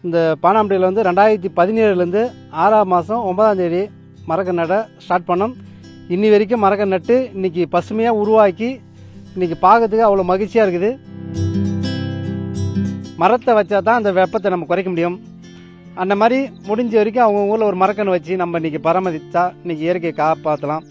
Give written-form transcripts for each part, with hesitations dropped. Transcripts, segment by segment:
இந்த பானாம்பட்டியில் வந்து 2017 6ஆம் மாதம் 9ஆம் தேதி மரக்கன்று நட ஸ்டார்ட் பண்ணோம். இன்னி வரைக்கும் மரக்கன்று நட்டு இன்றைக்கி பசுமையாக உருவாக்கி இன்றைக்கி பார்க்கறதுக்கு அவ்வளோ மகிழ்ச்சியாக இருக்குது. மரத்தை வச்சா தான் அந்த வெப்பத்தை நம்ம குறைக்க முடியும். அந்த மாதிரி முடிஞ்ச வரைக்கும் அவங்க ஊரில் ஒரு மரக்கன்று வச்சு நம்ம இன்றைக்கி பராமரித்தா இன்றைக்கி இயற்கையை காப்பாற்றலாம்.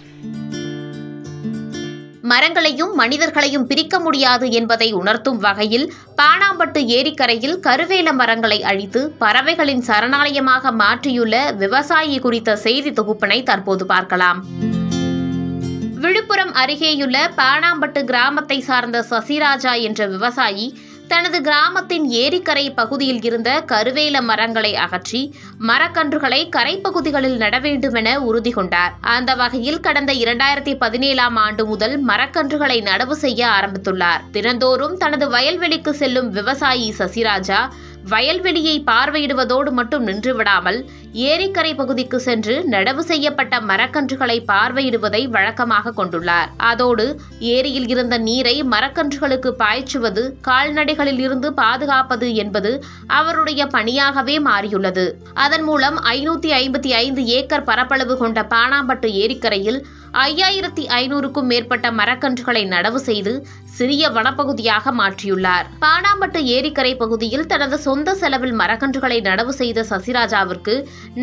மரங்களையும் மனிதர்களையும் பிரிக்க முடியாது என்பதை உணர்த்தும் வகையில் பானாம்பட்டு ஏரிக்கரையில் கருவேல மரங்களை அழித்து பறவைகளின் சரணாலயமாக மாற்றியுள்ள விவசாயி குறித்த செய்தி தொகுப்பினை தற்போது பார்க்கலாம். விழுப்புரம் அருகேயுள்ள பானாம்பட்டு கிராமத்தை சார்ந்த சசிராஜா என்ற விவசாயி தனது கிராமத்தின் ஏரிக்கரை பகுதியில் இருந்த கருவேல மரங்களை அகற்றி மரக்கன்றுகளை கரைப்பகுதிகளில் நட வேண்டுமென உறுதி கொண்டார். அந்த வகையில் கடந்த 2017ஆம் ஆண்டு முதல் மரக்கன்றுகளை நடவு செய்ய ஆரம்பித்துள்ளார். தினந்தோறும் தனது வயல்வெளிக்கு செல்லும் விவசாயி சசிராஜா வயல்வெளியை பார்வையிடுவதோடு மட்டும் நின்றுவிடாமல் ஏரிக்கரை பகுதிக்கு சென்று நடவு செய்யப்பட்ட மரக்கன்றுகளை பார்வையிடுவதை வழக்கமாக கொண்டுள்ளார். அதோடு ஏரியில் இருந்த நீரை மரக்கன்றுகளுக்கு பாய்ச்சுவது, கால்நடைகளில் இருந்து பாதுகாப்பது என்பது அவருடைய பணியாகவே மாறியுள்ளது. அதன் மூலம் 555 ஏக்கர் பரப்பளவு கொண்ட பானாம்பட்டு ஏரிக்கரையில் 5500க்கும் மேற்பட்ட மரக்கன்றுகளை நடவு செய்து சிறிய வனப்பகுதியாக மாற்றியுள்ளார். பானாம்பட்டு ஏரிக்கரை பகுதியில் தனது சொந்த செலவில் மரக்கன்றுகளை நடவு செய்த சசிராஜாவிற்கு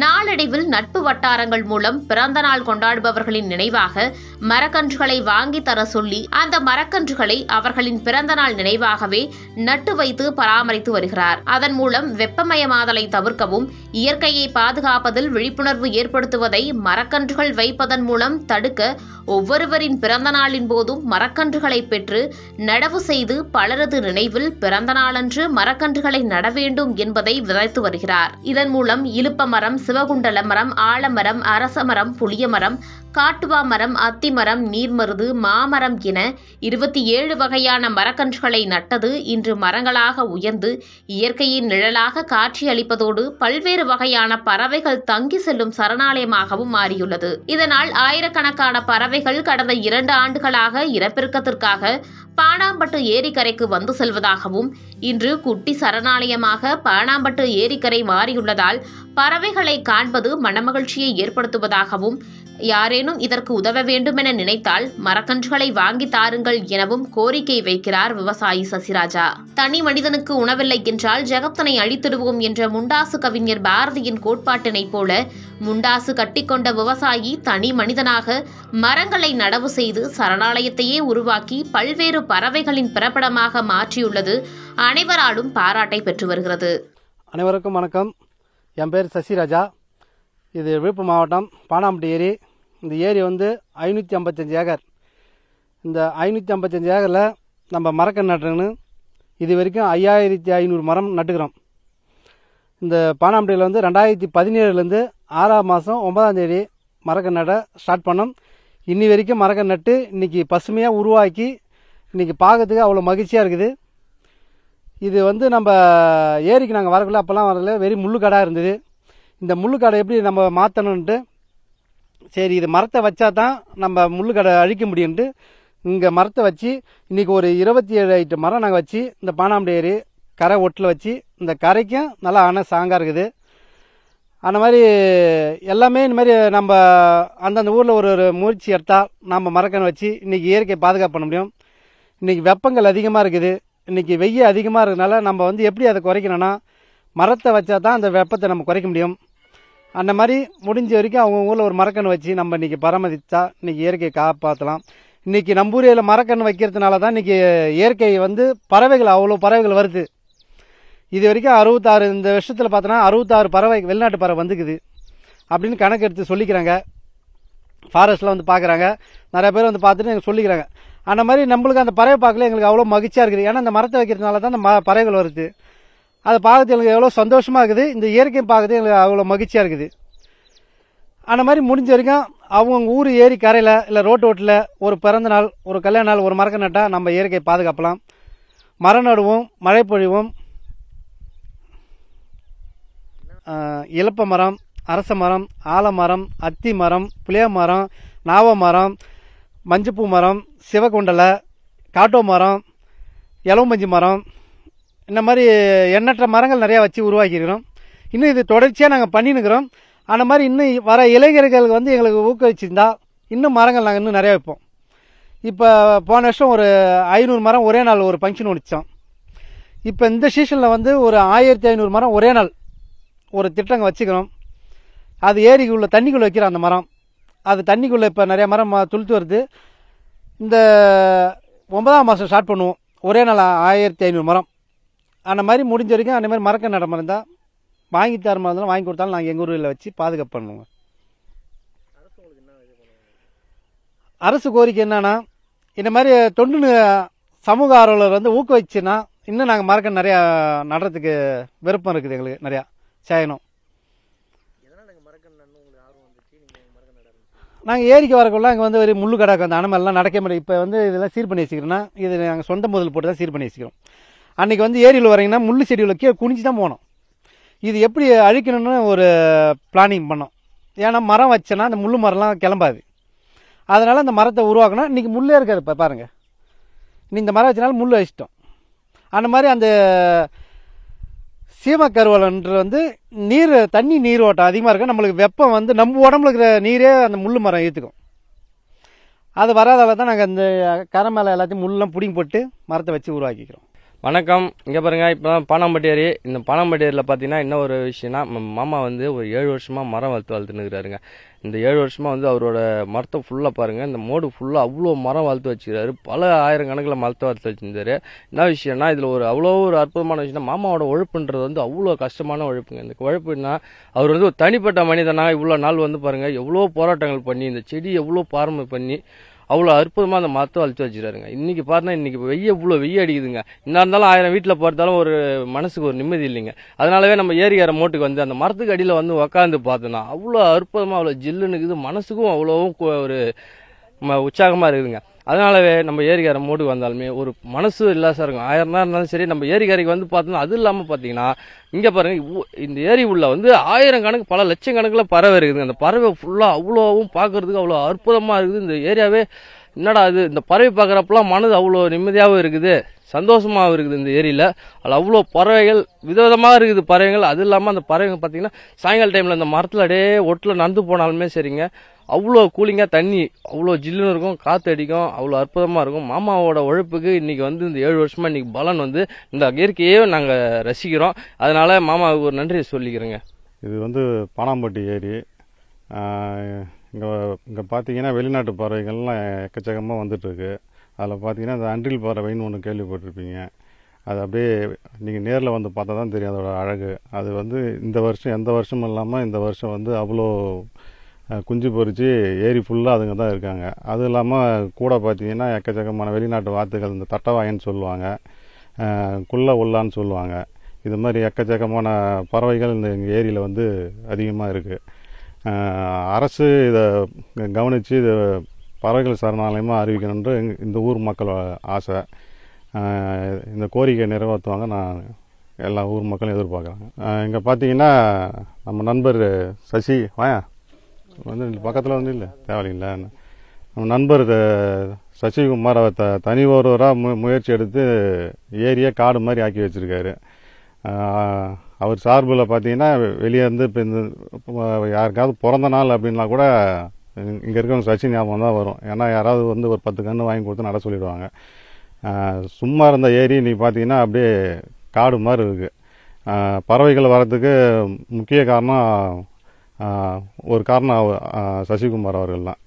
நாளடைவில் நட்பு வட்டாரங்கள் மூலம் பிறந்த நாள் கொண்டாடுபவர்களின் நினைவாக மரக்கன்றுகளை வாங்கி தர சொல்லி அந்த மரக்கன்றுகளை அவர்களின் பிறந்த நாள் நினைவாகவே நட்டு வைத்து பராமரித்து வருகிறார். அதன் மூலம் வெப்பமயமாதலை தவிர்க்கவும் இயற்கையை பாதுகாப்பதில் விழிப்புணர்வு ஏற்படுத்துவதை மரக்கன்றுகள் வைப்பதன் மூலம் தடுக்க ஒவ்வொருவரின் பிறந்த நாளின் போதும் மரக்கன்றுகளை பெற்று நடவு செய்து பலரது நினைவில் பிறந்த நாளன்று மரக்கன்றுகளை நட வேண்டும் என்பதை விதைத்து வருகிறார். இதன் மூலம் இலுப்ப மரம், சிவகுண்டல மரம், ஆலமரம், அரசமரம், புளியமரம், காட்டுவா மரம், அத்திமரம், நீர்மருது, மாமரம் என 27 வகையான மரக்கன்றுகளை நட்டது இன்று மரங்களாக உயர்ந்து இயற்கையின் நிழலாக காட்சியளிப்பதோடு பல்வேறு வகையான பறவைகள் தங்கி செல்லும் சரணாலயமாகவும் மாறியுள்ளது. இதனால் ஆயிரக்கணக்கான பறவைகள் கடந்த 2 ஆண்டுகளாக இனப்பெருக்கத்திற்காக பானாம்பட்டு ஏரிக்கரைக்கு வந்து செல்வதாகவும் இன்று குட்டி சரணாலயமாக பானாம்பட்டு ஏரிக்கரை மாறியுள்ளதால் பறவைகளை காண்பது மனமகிழ்ச்சியை ஏற்படுத்துவதாகவும் யாரேனும் இதற்கு உதவ வேண்டுமென நினைத்தால் மரக்கன்றுகளை வாங்கி தாருங்கள் எனவும் கோரிக்கை வைக்கிறார் விவசாயி சசிராஜா. தனி மனிதனுக்கு உணவில்லை என்றால் ஜெகத்தனை அழித்திடுவோம் என்ற முண்டாசு கவிஞர் பாரதியின் கோட்பாட்டினைப் போல முண்டாசு கட்டிக்கொண்ட விவசாயி தனி மனிதனாக மரங்களை நடவு செய்து சரணாலயத்தையே உருவாக்கி பல்வேறு பறவைகளின் பிறப்பிடமாக மாற்றியுள்ளது அனைவராலும் பாராட்டை பெற்று வருகிறது. அனைவருக்கும் வணக்கம். என் பேர் சசிராஜா. இது விழுப்புரம் மாவட்டம் பானாம்பட்டு ஏரி. இந்த ஏரி வந்து 555 ஏக்கர். இந்த 555 ஏக்கரில் நம்ம மரக்கன்று நட்டுறோன்னு இது வரைக்கும் 5500 மரம் நட்டுக்கிறோம். இந்த பானாம்பட்டியில் வந்து 2017 6ஆம் மாதம் 9ஆம் தேதி மரக்கன்று நட ஸ்டார்ட் பண்ணோம். இன்னி வரைக்கும் மரக்கன்று நட்டு இன்றைக்கி பசுமையாக உருவாக்கி இன்றைக்கி பார்க்கறதுக்கு அவ்வளோ மகிழ்ச்சியாக இருக்குது. இது வந்து நம்ம ஏரிக்கு நாங்கள் வரக்குள்ள அப்போல்லாம் வரல, வெறும் முள்ளுக்காடாக இருந்தது. இந்த முள்ளுக்காடை எப்படி நம்ம மாற்றணுன்ட்டு சரி இது மரத்தை வச்சா தான் நம்ம முள்ளுக்காடை அழிக்க முடியும்ட்டு இங்கே மரத்தை வச்சு இன்றைக்கி ஒரு 27 ஐட்டம் மரம் நாங்கள் வச்சு இந்த பானாம்பட்டு ஏரி கரை ஒட்டில் வச்சு இந்த கரைக்கும் நல்லா சாங்காக இருக்குது. அந்த மாதிரி எல்லாமே இந்த மாதிரி நம்ம அந்தந்த ஊரில் ஒரு முயற்சி எடுத்தால் நம்ம மரக்கன்று வச்சு இன்றைக்கி இயற்கையை பாதுகாப்பு பண்ண முடியும். இன்றைக்கி வெப்பங்கள் அதிகமாக இருக்குது, இன்றைக்கி வெய்ய அதிகமாக இருக்கிறதுனால நம்ம வந்து எப்படி அதை குறைக்கணும்னா மரத்தை வச்சா தான் அந்த வெப்பத்தை நம்ம குறைக்க முடியும். அந்த மாதிரி முடிஞ்ச வரைக்கும் அவங்க ஊரில் ஒரு மரக்கன்று வச்சு நம்ம இன்றைக்கி பராமரித்தா இன்றைக்கி இயற்கையை காப்பாற்றலாம். இன்றைக்கி நம்ம ஊரில் மரக்கன்று வைக்கிறதுனால தான் இன்றைக்கி இயற்கை வந்து பறவைகள் அவ்வளோ பறவைகள் வருது. இது வரைக்கும் 66 இந்த வருஷத்தில் பார்த்தோன்னா 66 பறவை வெளிநாட்டு பறவை வந்துக்குது அப்படின்னு கணக்கு எடுத்து சொல்லிக்கிறாங்க. ஃபாரஸ்ட்டில் வந்து பார்க்குறாங்க, நிறைய பேர் வந்து பார்த்துட்டு எங்களுக்கு சொல்லிக்கிறாங்க. அந்த மாதிரி நம்மளுக்கு அந்த பறவை பார்க்கல எங்களுக்கு அவ்வளோ மகிழ்ச்சியாக இருக்குது. ஏன்னா இந்த மரத்தை வைக்கிறதுனால தான் அந்த பறவைகள் வருது. அதை பார்க்கறது எங்களுக்கு எவ்வளோ சந்தோஷமாக இருக்குது. இந்த இயற்கையை பார்க்கறது எங்களுக்கு அவ்வளோ மகிழ்ச்சியாக இருக்குது. அந்த மாதிரி முடிஞ்ச வரைக்கும் அவங்க ஊர் ஏரி கரையில் இல்லை ரோட்டில் ஒரு பிறந்த நாள், ஒரு கல்யாண நாள், ஒரு மரக்கன்று நட்டால் நம்ம இயற்கையை பாதுகாப்பலாம். மரம் நடுவோம், மழை பொழிவோம். இலுப்ப மரம், அரச மரம், ஆலமரம், அத்தி மரம், புளிய மரம், நாவ மரம், மஞ்சப்பூ மரம், சிவகுண்டலை, காட்டோ மரம், இலவம்பஞ்சி மரம், இந்த மாதிரி எண்ணற்ற மரங்கள் நிறையா வச்சு உருவாக்கியிருக்கிறோம். இன்னும் இது தொடர்ச்சியாக நாங்கள் பண்ணினுக்கிறோம். அந்த மாதிரி இன்னும் வர இளைஞர்களுக்கு வந்து எங்களுக்கு ஊக்குவிச்சிருந்தா இன்னும் மரங்கள் நாங்கள் இன்னும் நிறையா வைப்போம். இப்போ போன வருஷம் ஒரு 500 மரம் ஒரே நாள் ஒரு ஃபங்க்ஷன் முடித்தோம். இப்போ இந்த சீசனில் வந்து ஒரு 1500 மரம் ஒரே நாள் ஒரு திட்டங்க வச்சுக்கிறோம். அது ஏரிக்குள்ளே தண்ணிக்குள்ளே வைக்கிற அந்த மரம், அது தண்ணிக்குள்ளே இப்போ நிறையா மரம் துளுத்து வருது. இந்த 9ஆம் மாதம் ஸ்டார்ட் பண்ணுவோம், ஒரே நாள் 1500 மரம். அந்த மாதிரி முடிஞ்ச வரைக்கும் அந்த மாதிரி மரக்க நட மரம் தான் வாங்கி தர மாதிரி இருந்தாலும் வாங்கி கொடுத்தாலும் நாங்கள் எங்கள் ஊரில் வச்சு பாதுகாப்பு பண்ணுவோங்க. அரசு கோரிக்கை என்னன்னா, இந்த மாதிரி தொண்டு சமூக ஆர்வலர் வந்து ஊக்குவிச்சுன்னா இன்னும் நாங்கள் மரக்க நிறையா நடுறதுக்கு விருப்பம் இருக்குது. எங்களுக்கு நிறையா செய்யணும். நாங்கள் ஏரிக்கு வரக்குள்ள அங்கே வந்து ஒரு முள்ளு கடாக்கு அந்த அனுமெல்லாம் நடக்க முடியும். இப்போ வந்து இதெல்லாம் சீர் பண்ணி வச்சுக்கிறோன்னா இது நாங்கள் சொந்த முதல் போட்டு தான் சீர் பண்ணி வச்சுக்கிறோம். அன்றைக்கி வந்து ஏரியில் வரீங்கன்னா முள்ளு செடியில் கீழே குனிஞ்சு தான் போனோம். இது எப்படி அழிக்கணும்னு ஒரு பிளானிங் பண்ணோம். ஏன்னா மரம் வச்சேன்னா அந்த முள்ளு மரம்லாம் கிளம்பாது. அதனால் அந்த மரத்தை உருவாக்கணும். இன்றைக்கி முள்ளே இருக்காது. இப்போ பாருங்கள், நீ இந்த மரம் வச்சனால முள் அழிச்சிட்டோம். அந்த மாதிரி அந்த சீமக்கருவலன்ற வந்து தண்ணி நீரோட்டம் அதிகமாக இருக்கும். நம்மளுக்கு வெப்பம் வந்து நம்ம உடம்புல இருக்கிற நீரே அந்த முள் மரம் ஏற்றுக்கும். அது வராதால தான் நாங்கள் அந்த கரை மேலே எல்லாத்தையும் முள்ளெலாம் பிடிங்கி போட்டு மரத்தை வச்சு உருவாக்கிக்கிறோம். வணக்கம். இங்கே பாருங்கள், இப்போ தான் பானாம்பட்டி ஏரி. இந்த பானாம்பட்டி ஏரியில் பார்த்தீங்கன்னா என்ன ஒரு விஷயம்னா, மாமா வந்து ஒரு 7 வருஷமாக மரம் வளர்த்துனுக்குறாருங்க. இந்த 7 வருஷமாக வந்து அவரோட மரத்தை ஃபுல்லாக பாருங்கள், இந்த மோடு ஃபுல்லாக அவ்வளோ மரம் வளர்த்து வச்சுக்கிறாரு. பல ஆயிரக்கணக்கில் மரத்தை வளர்த்து வச்சுருந்தாரு. என்ன விஷயம்னா, இதில் அவ்வளோ ஒரு அற்புதமான விஷயம்னா, மாமாவோட உழைப்புன்றது வந்து அவ்வளோ கஷ்டமான உழைப்புங்க. இந்த உழைப்புன்னா அவர் வந்து ஒரு தனிப்பட்ட மனிதனாக இவ்வளோ நாள் வந்து பாருங்கள் எவ்வளோ போராட்டங்கள் பண்ணி இந்த செடி எவ்வளோ பாரம்பரியம் பண்ணி அவ்வளோ அற்புதமாக அந்த மரத்தை வளர்த்து வச்சுருக்காருங்க. இன்றைக்கி பார்த்தா இன்றைக்கி இவ்வளோ வெய்ய அடிக்குதுங்க. என்ன இருந்தாலும் 1000 வீட்டில் போகிறதாலும் ஒரு மனசுக்கு ஒரு நிம்மதி இல்லைங்க. அதனாலவே நம்ம ஏரிக்கார மோட்டுக்கு வந்து அந்த மரத்துக்கு அடியில் வந்து உக்காந்து பார்த்தோன்னா அவ்வளோ அற்புதமாக அவ்வளோ ஜில்லுன்னு இருக்குது. மனசுக்கும் அவ்வளோவும் ஒரு உற்சாகமாக இருக்குதுங்க. அதனாலவே நம்ம ஏரிக்கார மோட்டுக்கு வந்தாலுமே ஒரு மனசு இல்லாசா இருக்கும். 1000 தான் இருந்தாலும் சரி, நம்ம ஏரிக்காரைக்கு வந்து பார்த்தோம்னா அது இல்லாமல் பார்த்தீங்கன்னா இங்கே பாருங்கள், இந்த ஏரி உள்ள வந்து 1000 கணக்கு பல லட்சம் கணக்கில் பறவை இருக்குது. அந்த பறவை ஃபுல்லாக அவ்வளோவும் பார்க்கறதுக்கு அவ்வளோ அற்புதமாக இருக்குது. இந்த ஏரியாவே என்னடா அது, இந்த பறவை பார்க்குறப்பெல்லாம் மனது அவ்வளோ நிம்மதியாகவும் இருக்குது, சந்தோஷமாகவும் இருக்குது. இந்த ஏரியில் அதில் அவ்வளோ பறவைகள் விதவிதமாக இருக்குது பறவைகள். அது இல்லாமல் அந்த பறவைகள் பார்த்தீங்கன்னா சாயங்கால டைமில் அந்த மரத்தில் அப்படியே ஒட்டில் நடந்து போனாலுமே சரிங்க, அவ்வளோ கூலிங்காக தண்ணி அவ்வளோ ஜில்லுன்னு இருக்கும், காற்று அடிக்கும், அவ்வளோ அற்புதமாக இருக்கும். மாமாவோட உழைப்புக்கு இன்றைக்கி வந்து இந்த 7 வருஷமாக இன்றைக்கி பலன் வந்து இந்த இயற்கையே நாங்கள் ரசிக்கிறோம். அதனால் மாமாவுக்கு ஒரு நன்றி சொல்லிக்கிறேங்க. இது வந்து பானாம்பட்டி ஏரி. இங்கே பார்த்தீங்கன்னா வெளிநாட்டு பறவைகள்லாம் எக்கச்சக்கமாக வந்துட்டுருக்கு. அதில் பார்த்தீங்கன்னா இந்த அன்றில் பறவைன்னு ஒன்று கேள்விப்பட்டிருப்பீங்க. அது அப்படியே நீங்கள் நேரில் வந்து பார்த்தா தான் தெரியும் அதோட அழகு. அது வந்து இந்த வருஷம் எந்த வருஷமும் இல்லாமல் இந்த வருஷம் வந்து அவ்வளோ குஞ்சு பொறிச்சு ஏரி ஃபுல்லாக அதுங்க தான் இருக்காங்க. அது இல்லாமல் கூட பார்த்தீங்கன்னா எக்கச்சக்கமான வெளிநாட்டு வாத்துகள், இந்த தட்டவாயன்னு சொல்லுவாங்க, குள்ள உள்ளான்னு சொல்லுவாங்க. இது மாதிரி எக்கச்சக்கமான பறவைகள் இந்த எங்கள் ஏரியில் வந்து அதிகமாக இருக்குது. அரசு இதை கவனித்து இதை பறவைகள் சரணாலயமாக அறிவிக்கணுன்ற இந்த ஊர் மக்கள் ஆசை. இந்த கோரிக்கை நிறைவேற்றுவாங்க நான் எல்லா ஊர் மக்களும் எதிர்பார்க்குறாங்க. இங்கே பார்த்தீங்கன்னா நம்ம நண்பர் சசி வந்து பக்கத்தில் வந்து இல்லை தேவையில்லை, நம்ம நண்பர் சசிகுமார் அவர் தனி ஒருவராக முயற்சி எடுத்து ஏரியை காடு மாதிரி ஆக்கி வச்சுருக்காரு. அவர் சார்பில் பார்த்தீங்கன்னா வெளியே இருந்து இப்போ இந்த யாருக்காவது பிறந்த நாள் அப்படின்னா கூட இங்கே இருக்கவங்க சசி ஞாபகம் தான் வரும். ஏன்னா யாராவது வந்து ஒரு 10 கன்று வாங்கி கொடுத்து நட சொல்லிடுவாங்க. சும்மா இருந்த ஏரி இன்னைக்கு பார்த்தீங்கன்னா அப்படியே காடு மாதிரி இருக்குது. பறவைகள் வர்றதுக்கு முக்கிய காரணம் ஒரு காரணம் சசிகுமார் அவர்கள் தான்.